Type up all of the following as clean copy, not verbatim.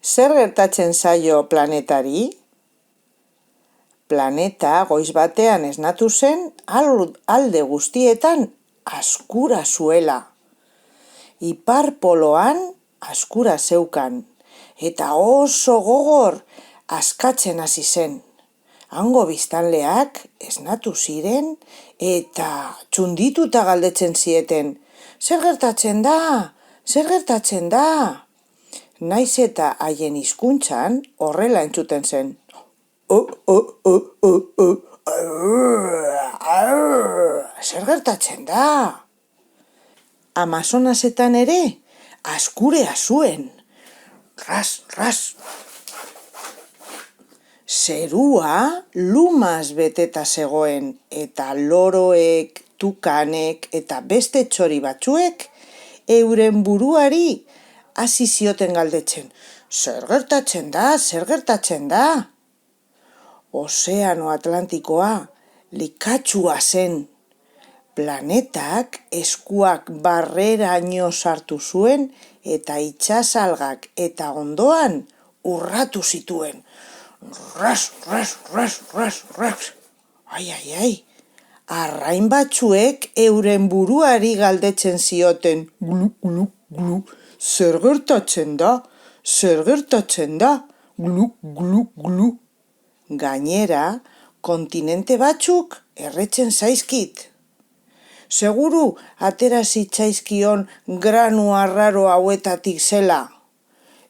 Zer gertatzen zaio planetari? Planeta goiz batean esnatu zen alde guztietan azkura zuela. Ipar poloan azkura zeukan, eta oso gogor askatzen hasi zen. Hango biztanleak esnatu ziren eta txundituta galdetzen zieten. Zer gertatzen da? Zer gertatzen da? Naiz eta haien hizkuntzan horrela entzuten zen. Zer gertatzen da? Amazonasetan ere azkurea zuen. Ras, ras. Zerua lumaz beteta zegoen eta loroek, tukanek eta beste txori batzuek euren buruari hasi zioten galdetzen. Zer gertatzen da? Zer gertatzen da? Ozeano Atlantikoa likatsua zen. Planetak eskuak barreraino sartu zuen eta itsasalgak eta ondoan urratu zituen. Ras, ras, ras, ras, ras. Ai, ai, ai. Arrain batzuek euren buruari galdetzen zioten. Glu, glu, glu. Zer gertatzen da? Zer gertatzen da? Glu, glu, glu. Gainera, kontinente batzuk erretzen zaizkit. Seguru atera zitzaizkion granu arraro hauetatik zela.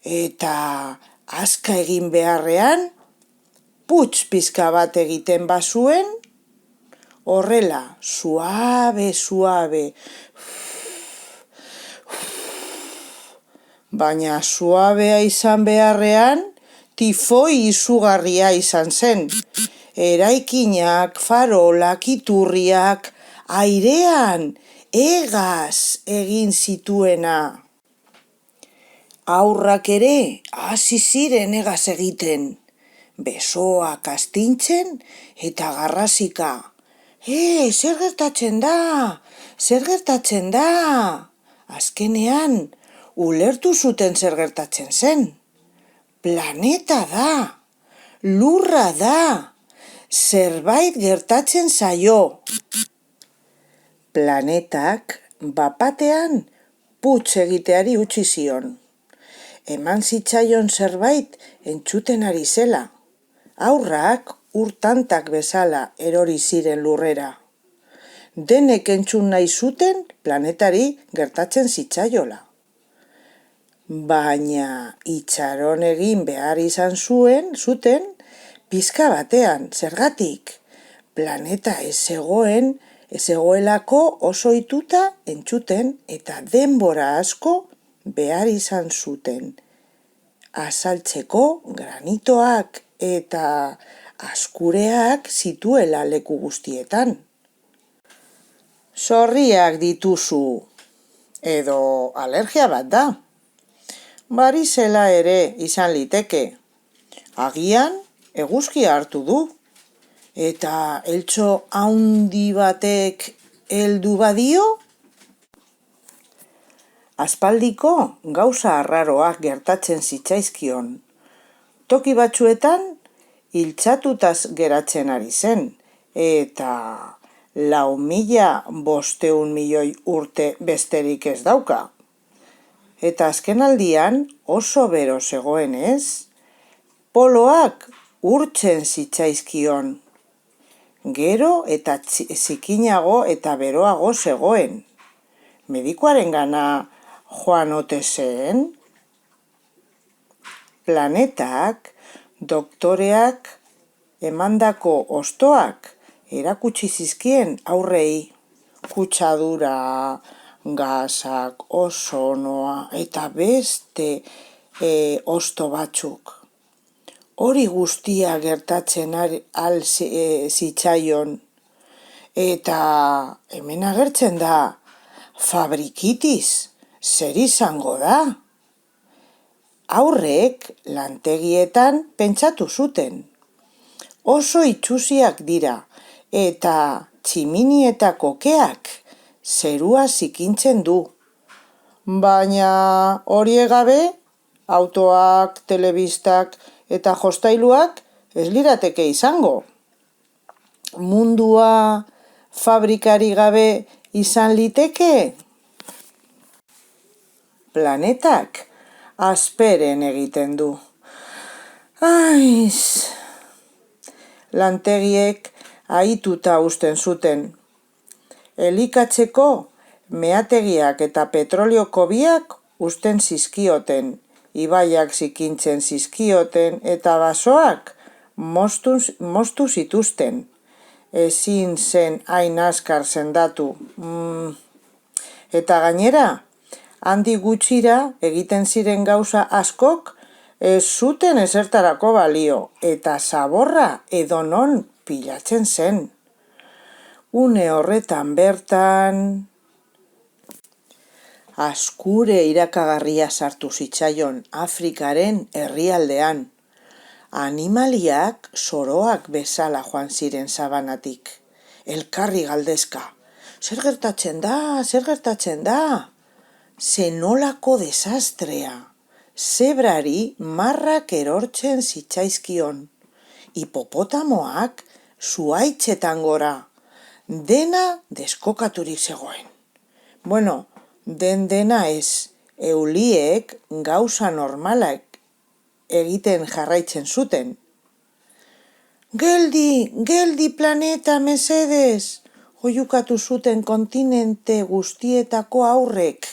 Eta azka egin beharrean, putz pizka bat egiten bazuen, horrela, suabe, suabe. Baina suabea izan beharrean, tifoi izugarria izan zen. Eraikinak, farolak, iturriak, airean, egaz egin zituena. Haurrak ere hasi ziren egaz egiten. Besoak astintzen eta garrasika. Zer gertatzen da? Zer gertatzen da? Azkenean, ulertu zuten zer gertatzen zen. Planeta da, lurra da, zerbait gertatzen zaio. Planetak bapatean putz egiteari utzi zion. Eman zitzaion zerbait entzuten ari zela. Haurrak urtantak bezala erori ziren lurrera. Denek entzun nahi zuten planetari gertatzen zitzaiola. Baina itxaron egin behar izan zuten pizka batean, zergatik. Planeta ez zegoelako oso ohituta entzuten eta denbora asko behar izan zuten. Azaltzeko granitoak eta azkureak zituela leku guztietan. Zorriak dituzu, edo alergia bat da. Barizela ere izan liteke. Agian eguzkia hartu du. Eta eltxo haundi batek heldu badio? Aspaldiko gauza arraroak gertatzen zitzaizkion. Toki batzuetan iltzatutaz geratzen ari zen, eta 4.500.000 urte besterik ez dauka. Eta azkenaldian oso bero zegoenez, poloak urtzen zitzaizkion. Gero eta zikinago eta beroago zegoen. Medikuarengana joan ote zen? Planetak, doktoreak emandako hostoak erakutsi zizkien aurrei. Kutsadura, gasak, ozonoa eta beste hosto batzuk. Hori guztia gertatzen zitzaion. Eta hemen agertzen da, fabrikitis, zer izango da? Haurrek lantegietan pentsatu zuten. Oso itsusiak dira eta tximinietako keak zerua zikintzen du. Baina hori gabe autoak, telebistak eta jostailuak ez lirateke izango. Mundua fabrikari gabe izan liteke? Planetak asperen egiten du. Aiz! Lantegiek ahituta uzten zuten. Elikatzeko meategiak eta petrolioko biak uzten zizkioten, ibaiak zikintzen zizkioten eta basoak moztu zituzten. Ezin zen hain azkar sendatu. Eta gainera, handi gutxira egiten ziren gauza askok ez zuten ezertarako balio eta zaborra edonon pilatzen zen. Une horretan bertan, azkure irakagarria sartu zitzaion Afrikaren herrialdean. Animaliak soroak bezala joan ziren sabanatik. Elkarri galdezka. Zer gertatzen da? Zer gertatzen da? Zenolako desastrea. Zebrari marrak erortzen zitzaizkion. Hipopotamoak zuhaitzetan gora. Dena deskokaturik zegoen. Bueno, dena ez. Euliek gauza normalak egiten jarraitzen zuten. Geldi planeta mesedez, oiukatu zuten kontinente guztietako aurrek.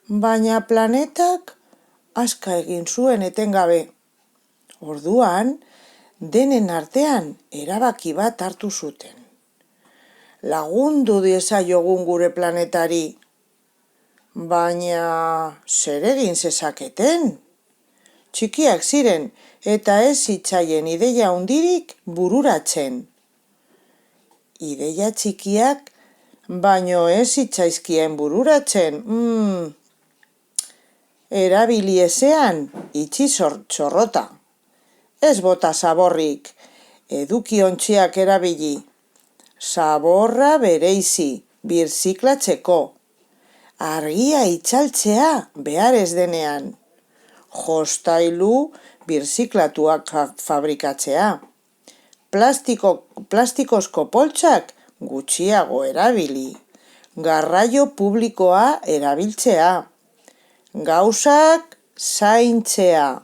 Baina planetak aska egin zuen etengabe. Orduan, denen artean erabaki bat hartu zuten. Lagundu diezaiogun gure planetari. Baina zer egin zezaketen? Txikiak ziren eta ez zitzaien ideia handirik bururatzen. Ideia txikiak baino ez zitzaizkien bururatzen. Erabili ezean itxi txorrota. Ez bota zaborrik, edukiontziak erabili. Zaborra bereizi, birziklatzeko. Argia itzaltzea behar ez denean. Jostailu birziklatuak fabrikatzea. Plastikozko poltsak gutxiago erabili. Garraio publikoa erabiltzea. Gauzak zaintzea.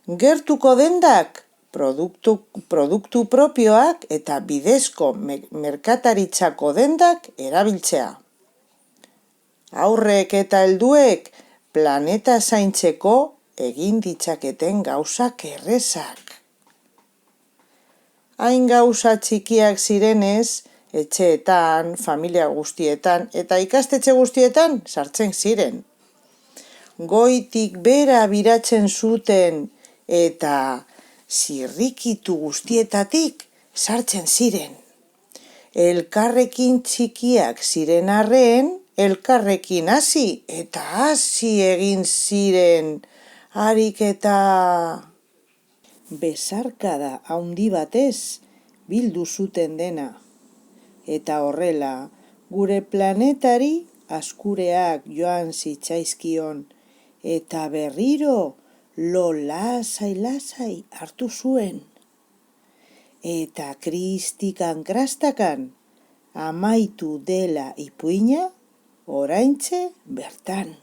Gertuko dendak produktu propioak eta bidezko merkataritzako dendak erabiltzea. Haurrek eta helduek planeta zaintzeko egin ditzaketen gauzak errezak. Hain gauza txikiak zirenez, etxeetan, familia guztietan eta ikastetxe guztietan sartzen ziren. Goitik bera biratzen zuten eta zirrikitu guztietatik sartzen ziren. Elkarrekin txikiak ziren arren, elkarrekin hasi eta hasi egin ziren, harik eta besarkada handi batez bildu zuten dena. Eta horrela, gure planetari azkureak joan zitzaizkion eta berriro lo lasai hartu zuen. Eta kristikan krastakan amaitu dela ipuina, oraintxe bertan.